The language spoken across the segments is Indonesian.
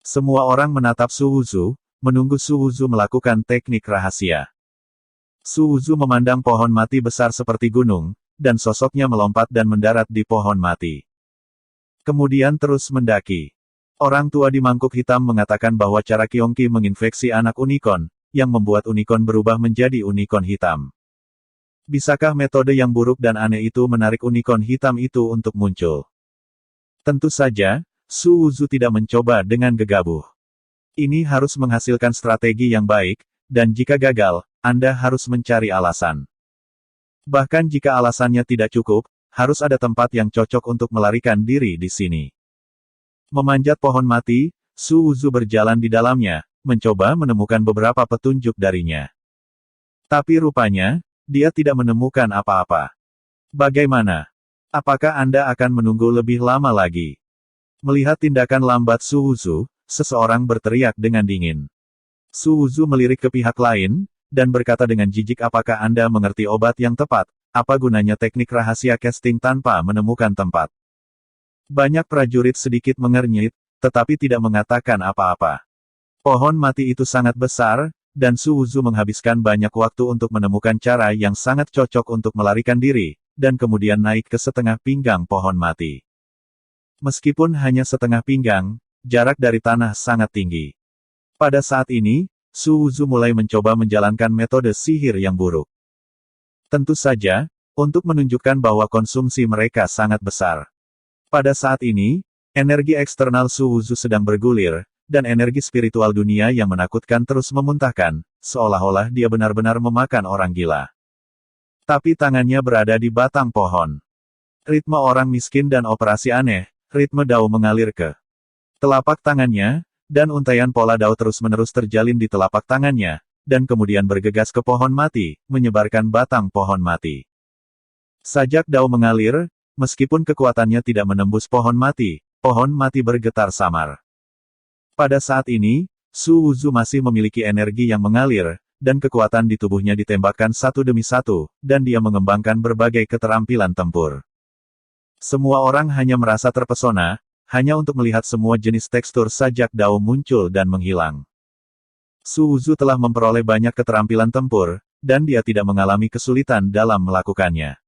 Semua orang menatap Su Wuzu, menunggu Su Wuzu melakukan teknik rahasia. Su Wuzu memandang pohon mati besar seperti gunung, dan sosoknya melompat dan mendarat di pohon mati. Kemudian terus mendaki. Orang tua di mangkuk hitam mengatakan bahwa cara Kyongki menginfeksi anak unicorn, yang membuat unicorn berubah menjadi unicorn hitam. Bisakah metode yang buruk dan aneh itu menarik unicorn hitam itu untuk muncul? Tentu saja, Su Wuzu tidak mencoba dengan gegabah. Ini harus menghasilkan strategi yang baik, dan jika gagal, Anda harus mencari alasan. Bahkan jika alasannya tidak cukup, harus ada tempat yang cocok untuk melarikan diri di sini. Memanjat pohon mati, Su Wuzu berjalan di dalamnya, mencoba menemukan beberapa petunjuk darinya. Tapi rupanya, dia tidak menemukan apa-apa. Bagaimana? Apakah Anda akan menunggu lebih lama lagi? Melihat tindakan lambat Su Wuzu, seseorang berteriak dengan dingin. Su Wuzu melirik ke pihak lain, dan berkata dengan jijik, apakah Anda mengerti obat yang tepat? Apa gunanya teknik rahasia casting tanpa menemukan tempat? Banyak prajurit sedikit mengernyit, tetapi tidak mengatakan apa-apa. Pohon mati itu sangat besar, dan Su Wuzu menghabiskan banyak waktu untuk menemukan cara yang sangat cocok untuk melarikan diri, dan kemudian naik ke setengah pinggang pohon mati. Meskipun hanya setengah pinggang, jarak dari tanah sangat tinggi. Pada saat ini, Su Wuzu mulai mencoba menjalankan metode sihir yang buruk. Tentu saja, untuk menunjukkan bahwa konsumsi mereka sangat besar. Pada saat ini, energi eksternal Su Wuzu sedang bergulir, dan energi spiritual dunia yang menakutkan terus memuntahkan, seolah-olah dia benar-benar memakan orang gila. Tapi tangannya berada di batang pohon. Ritme orang miskin dan operasi aneh, ritme Dao mengalir ke telapak tangannya, dan untaian pola Dao terus-menerus terjalin di telapak tangannya, dan kemudian bergegas ke pohon mati, menyebarkan batang pohon mati. Sajak Dao mengalir, meskipun kekuatannya tidak menembus pohon mati bergetar samar. Pada saat ini, Su Wuzu masih memiliki energi yang mengalir, dan kekuatan di tubuhnya ditembakkan satu demi satu, dan dia mengembangkan berbagai keterampilan tempur. Semua orang hanya merasa terpesona, hanya untuk melihat semua jenis tekstur sajak Dao muncul dan menghilang. Su Wuzu telah memperoleh banyak keterampilan tempur, dan dia tidak mengalami kesulitan dalam melakukannya.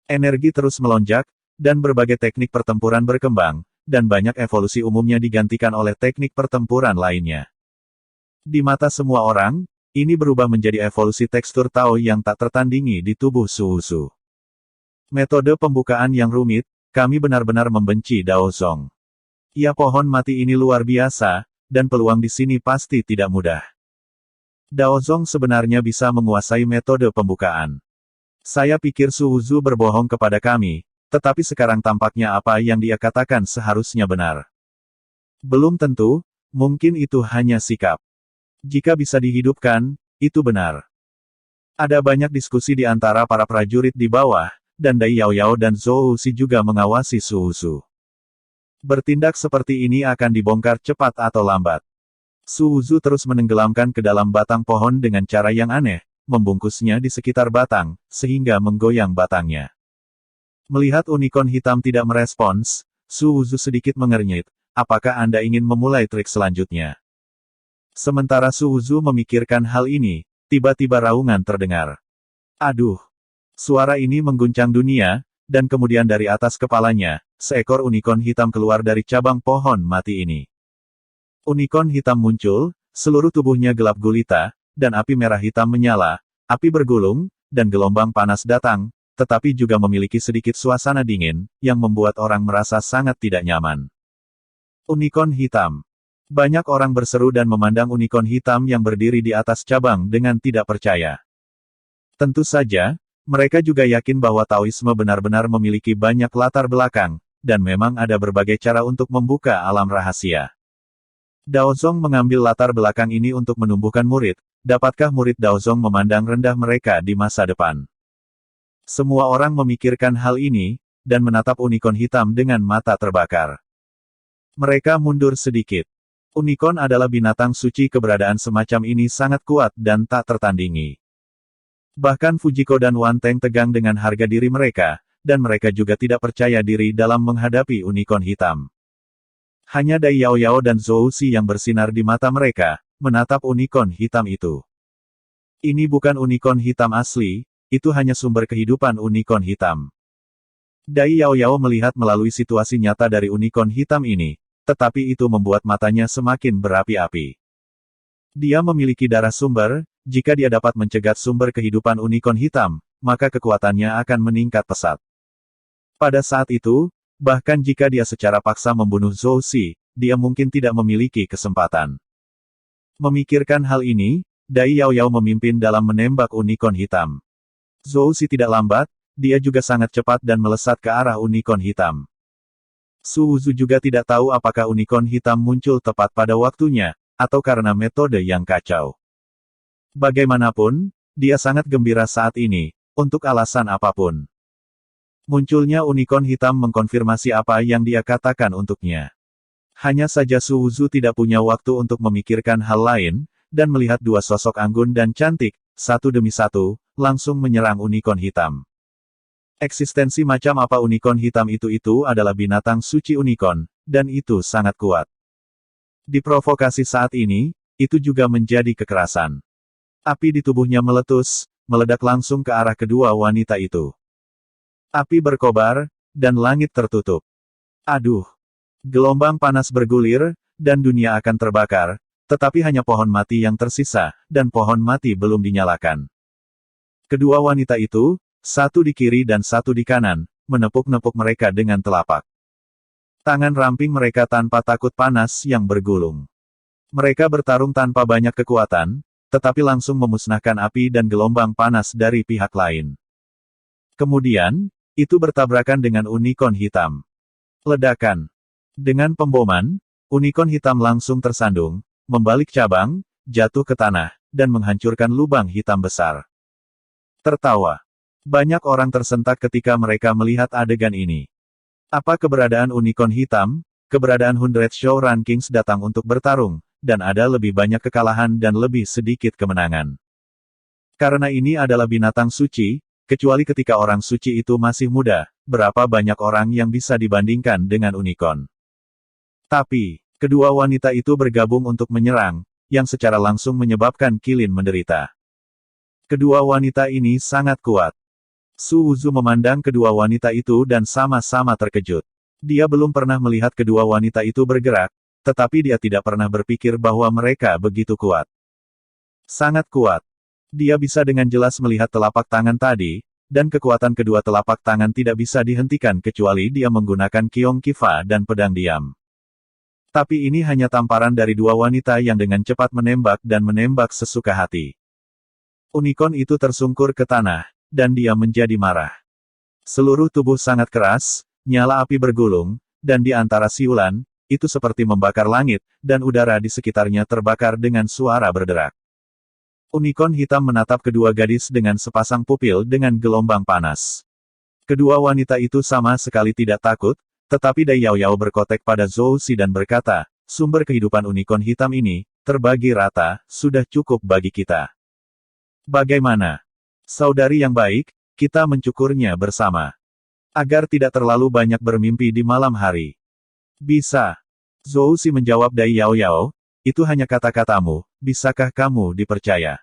Energi terus melonjak, dan berbagai teknik pertempuran berkembang, dan banyak evolusi umumnya digantikan oleh teknik pertempuran lainnya. Di mata semua orang, ini berubah menjadi evolusi tekstur Tao yang tak tertandingi di tubuh Su Wuzu. Metode pembukaan yang rumit, kami benar-benar membenci Dao Zong. Ya, pohon mati ini luar biasa, dan peluang di sini pasti tidak mudah. Dao Zong sebenarnya bisa menguasai metode pembukaan. Saya pikir Su Wuzu berbohong kepada kami, tetapi sekarang tampaknya apa yang dia katakan seharusnya benar. Belum tentu, mungkin itu hanya sikap. Jika bisa dihidupkan, itu benar. Ada banyak diskusi di antara para prajurit di bawah, dan Dai Yaoyao dan Zhou Wuxi juga mengawasi Su Wuzu. Bertindak seperti ini akan dibongkar cepat atau lambat. Su Wuzu terus menenggelamkan ke dalam batang pohon dengan cara yang aneh, membungkusnya di sekitar batang, sehingga menggoyang batangnya. Melihat unicorn hitam tidak merespons, Su Wuzu sedikit mengernyit, apakah Anda ingin memulai trik selanjutnya? Sementara Su Wuzu memikirkan hal ini, tiba-tiba raungan terdengar. Aduh! Suara ini mengguncang dunia, dan kemudian dari atas kepalanya, seekor unicorn hitam keluar dari cabang pohon mati ini. Unicorn hitam muncul, seluruh tubuhnya gelap gulita, dan api merah hitam menyala, api bergulung, dan gelombang panas datang, tetapi juga memiliki sedikit suasana dingin, yang membuat orang merasa sangat tidak nyaman. Unicorn hitam. Banyak orang berseru dan memandang unicorn hitam yang berdiri di atas cabang dengan tidak percaya. Tentu saja, mereka juga yakin bahwa Taoisme benar-benar memiliki banyak latar belakang, dan memang ada berbagai cara untuk membuka alam rahasia. Dao Zong mengambil latar belakang ini untuk menumbuhkan murid. Dapatkah murid Dao Zong memandang rendah mereka di masa depan? Semua orang memikirkan hal ini, dan menatap unicorn hitam dengan mata terbakar. Mereka mundur sedikit. Unicorn adalah binatang suci, keberadaan semacam ini sangat kuat dan tak tertandingi. Bahkan Fujiko dan Wan Teng tegang dengan harga diri mereka, dan mereka juga tidak percaya diri dalam menghadapi unicorn hitam. Hanya Dai Yao Yao dan Zhou Si yang bersinar di mata mereka, menatap unicorn hitam itu. Ini bukan unicorn hitam asli, itu hanya sumber kehidupan unicorn hitam. Dai Yao Yao melihat melalui situasi nyata dari unicorn hitam ini, tetapi itu membuat matanya semakin berapi-api. Dia memiliki darah sumber, jika dia dapat mencegat sumber kehidupan unicorn hitam, maka kekuatannya akan meningkat pesat. Pada saat itu, bahkan jika dia secara paksa membunuh Zhou Si, dia mungkin tidak memiliki kesempatan. Memikirkan hal ini, Dai Yao Yao memimpin dalam menembak unicorn hitam. Zhou Si tidak lambat, dia juga sangat cepat dan melesat ke arah unicorn hitam. Su Wuzu juga tidak tahu apakah unicorn hitam muncul tepat pada waktunya, atau karena metode yang kacau. Bagaimanapun, dia sangat gembira saat ini, untuk alasan apapun. Munculnya unicorn hitam mengkonfirmasi apa yang dia katakan untuknya. Hanya saja Su Wuzu tidak punya waktu untuk memikirkan hal lain, dan melihat dua sosok anggun dan cantik, satu demi satu, langsung menyerang unicorn hitam. Eksistensi macam apa unicorn hitam itu adalah binatang suci unicorn, dan itu sangat kuat. Diprovokasi saat ini, itu juga menjadi kekerasan. Api di tubuhnya meletus, meledak langsung ke arah kedua wanita itu. Api berkobar, dan langit tertutup. Aduh! Gelombang panas bergulir, dan dunia akan terbakar, tetapi hanya pohon mati yang tersisa, dan pohon mati belum dinyalakan. Kedua wanita itu, satu di kiri dan satu di kanan, menepuk-nepuk mereka dengan telapak. Tangan ramping mereka tanpa takut panas yang bergulung. Mereka bertarung tanpa banyak kekuatan, tetapi langsung memusnahkan api dan gelombang panas dari pihak lain. Kemudian, itu bertabrakan dengan unicorn hitam. Ledakan. Dengan pemboman, unicorn hitam langsung tersandung, membalik cabang, jatuh ke tanah, dan menghancurkan lubang hitam besar. Tertawa. Banyak orang tersentak ketika mereka melihat adegan ini. Apa keberadaan unicorn hitam? Keberadaan 100 Show Rankings datang untuk bertarung, dan ada lebih banyak kekalahan dan lebih sedikit kemenangan. Karena ini adalah binatang suci, kecuali ketika orang suci itu masih muda, berapa banyak orang yang bisa dibandingkan dengan unicorn. Tapi, kedua wanita itu bergabung untuk menyerang, yang secara langsung menyebabkan Qilin menderita. Kedua wanita ini sangat kuat. Su Wuzu memandang kedua wanita itu dan sama-sama terkejut. Dia belum pernah melihat kedua wanita itu bergerak, tetapi dia tidak pernah berpikir bahwa mereka begitu kuat. Sangat kuat. Dia bisa dengan jelas melihat telapak tangan tadi, dan kekuatan kedua telapak tangan tidak bisa dihentikan kecuali dia menggunakan Kiong Kifa dan pedang diam. Tapi ini hanya tamparan dari dua wanita yang dengan cepat menembak dan menembak sesuka hati. Unicorn itu tersungkur ke tanah, dan dia menjadi marah. Seluruh tubuh sangat keras, nyala api bergulung, dan di antara siulan, itu seperti membakar langit, dan udara di sekitarnya terbakar dengan suara berderak. Unicorn hitam menatap kedua gadis dengan sepasang pupil dengan gelombang panas. Kedua wanita itu sama sekali tidak takut, tetapi Dai Yao Yao berkotek pada Zhou Si dan berkata, sumber kehidupan unicorn hitam ini, terbagi rata, sudah cukup bagi kita. Bagaimana? Saudari yang baik, kita mencukurnya bersama. Agar tidak terlalu banyak bermimpi di malam hari. Bisa. Zhou Si menjawab Dai Yao Yao, itu hanya kata-katamu, bisakah kamu dipercaya?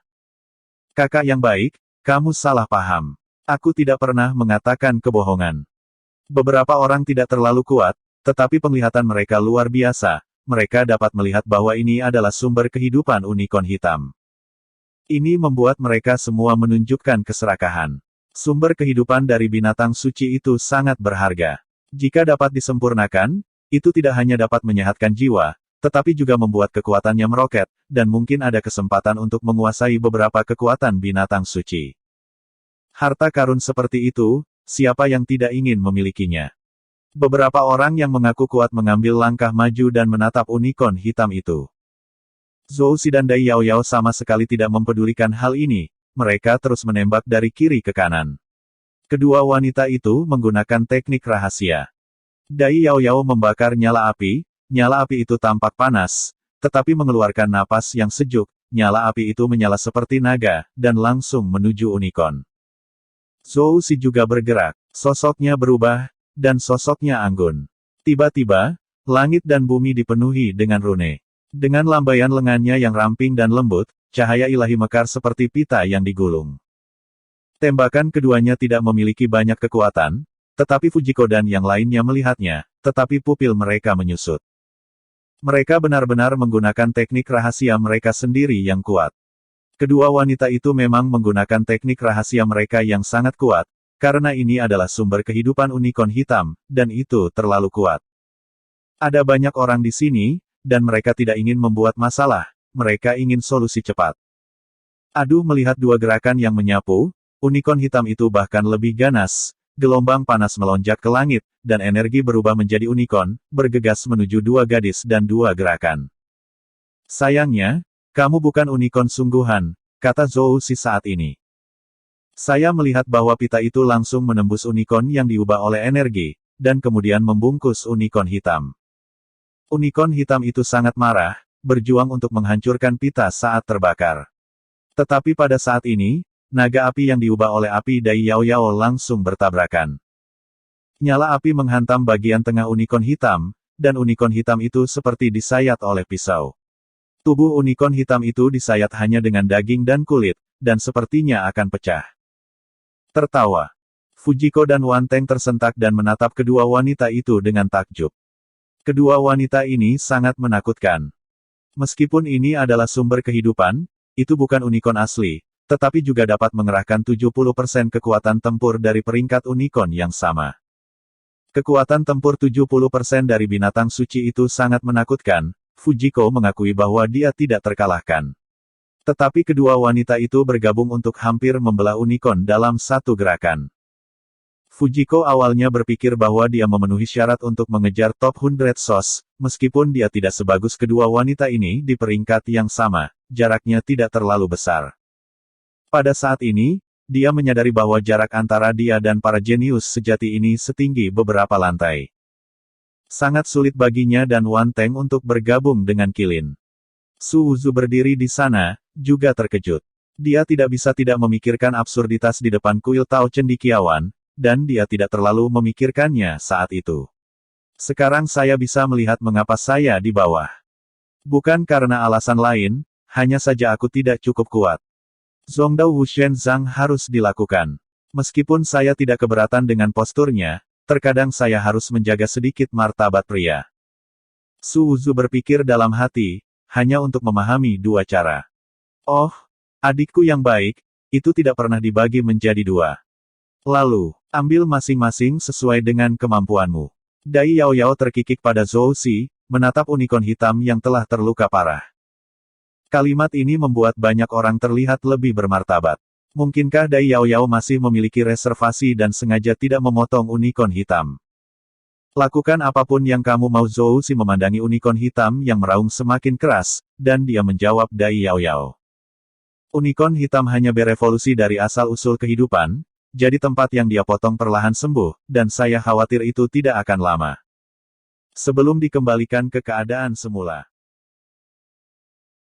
Kakak yang baik, kamu salah paham. Aku tidak pernah mengatakan kebohongan. Beberapa orang tidak terlalu kuat, tetapi penglihatan mereka luar biasa, mereka dapat melihat bahwa ini adalah sumber kehidupan unicorn hitam. Ini membuat mereka semua menunjukkan keserakahan. Sumber kehidupan dari binatang suci itu sangat berharga. Jika dapat disempurnakan, itu tidak hanya dapat menyehatkan jiwa, tetapi juga membuat kekuatannya meroket, dan mungkin ada kesempatan untuk menguasai beberapa kekuatan binatang suci. Harta karun seperti itu, siapa yang tidak ingin memilikinya? Beberapa orang yang mengaku kuat mengambil langkah maju dan menatap unicorn hitam itu. Zhou Si dan Dai Yao Yao sama sekali tidak mempedulikan hal ini, mereka terus menembak dari kiri ke kanan. Kedua wanita itu menggunakan teknik rahasia. Dai Yao Yao membakar nyala api itu tampak panas, tetapi mengeluarkan napas yang sejuk, nyala api itu menyala seperti naga, dan langsung menuju unicorn. Zhou Si juga bergerak, sosoknya berubah, dan sosoknya anggun. Tiba-tiba, Langit dan bumi dipenuhi dengan rune. Dengan lambaian lengannya yang ramping dan lembut, cahaya ilahi mekar seperti pita yang digulung. Tembakan keduanya tidak memiliki banyak kekuatan, tetapi Fujiko dan yang lainnya melihatnya, tetapi pupil mereka menyusut. Mereka benar-benar menggunakan teknik rahasia mereka sendiri yang kuat. Kedua wanita itu memang menggunakan teknik rahasia mereka yang sangat kuat, karena ini adalah sumber kehidupan unicorn hitam, dan itu terlalu kuat. Ada banyak orang di sini, dan mereka tidak ingin membuat masalah, mereka ingin solusi cepat. Aduh, melihat dua gerakan yang menyapu, unicorn hitam itu bahkan lebih ganas, gelombang panas melonjak ke langit, dan energi berubah menjadi unicorn, bergegas menuju dua gadis dan dua gerakan. Sayangnya, kamu bukan unicorn sungguhan, kata Zhou Xi saat ini. Saya melihat bahwa pita itu langsung menembus unicorn yang diubah oleh energi, dan kemudian membungkus unicorn hitam. Unicorn hitam itu sangat marah, berjuang untuk menghancurkan pita saat terbakar. Tetapi pada saat ini, naga api yang diubah oleh api Dai Yao Yao langsung bertabrakan. Nyala api menghantam bagian tengah unicorn hitam, dan unicorn hitam itu seperti disayat oleh pisau. Tubuh unicorn hitam itu disayat hanya dengan daging dan kulit, dan sepertinya akan pecah. Tertawa. Fujiko dan Wan Teng tersentak dan menatap kedua wanita itu dengan takjub. Kedua wanita ini sangat menakutkan. Meskipun ini adalah sumber kehidupan, itu bukan unicorn asli, tetapi juga dapat mengerahkan 70% kekuatan tempur dari peringkat unicorn yang sama. Kekuatan tempur 70% dari binatang suci itu sangat menakutkan. Fujiko mengakui bahwa dia tidak terkalahkan. Tetapi kedua wanita itu bergabung untuk hampir membelah unicorn dalam satu gerakan. Fujiko awalnya berpikir bahwa dia memenuhi syarat untuk mengejar top 100 SOS, meskipun dia tidak sebagus kedua wanita ini di peringkat yang sama, jaraknya tidak terlalu besar. Pada saat ini, dia menyadari bahwa jarak antara dia dan para jenius sejati ini setinggi beberapa lantai. Sangat sulit baginya dan Wan Teng untuk bergabung dengan Qilin. Su Wuzu berdiri di sana, juga terkejut. Dia tidak bisa tidak memikirkan absurditas di depan kuil Tao Cendekiawan, dan dia tidak terlalu memikirkannya saat itu. Sekarang saya bisa melihat mengapa saya di bawah. Bukan karena alasan lain, hanya saja aku tidak cukup kuat. Zongdao Wushen Zhang harus dilakukan. Meskipun saya tidak keberatan dengan posturnya, terkadang saya harus menjaga sedikit martabat pria. Su Wuzu berpikir dalam hati, hanya untuk memahami dua cara. Oh, adikku yang baik, itu tidak pernah dibagi menjadi dua. Lalu, ambil masing-masing sesuai dengan kemampuanmu. Dai Yao Yao terkikik pada Zhou Xi, menatap unicorn hitam yang telah terluka parah. Kalimat ini membuat banyak orang terlihat lebih bermartabat. Mungkinkah Dai Yao Yao masih memiliki reservasi dan sengaja tidak memotong unicorn hitam? Lakukan apapun yang kamu mau. Zhou Xi memandangi unicorn hitam yang meraung semakin keras, dan dia menjawab Dai Yao Yao. Unicorn hitam hanya berevolusi dari asal-usul kehidupan, jadi tempat yang dia potong perlahan sembuh, dan saya khawatir itu tidak akan lama. Sebelum dikembalikan ke keadaan semula.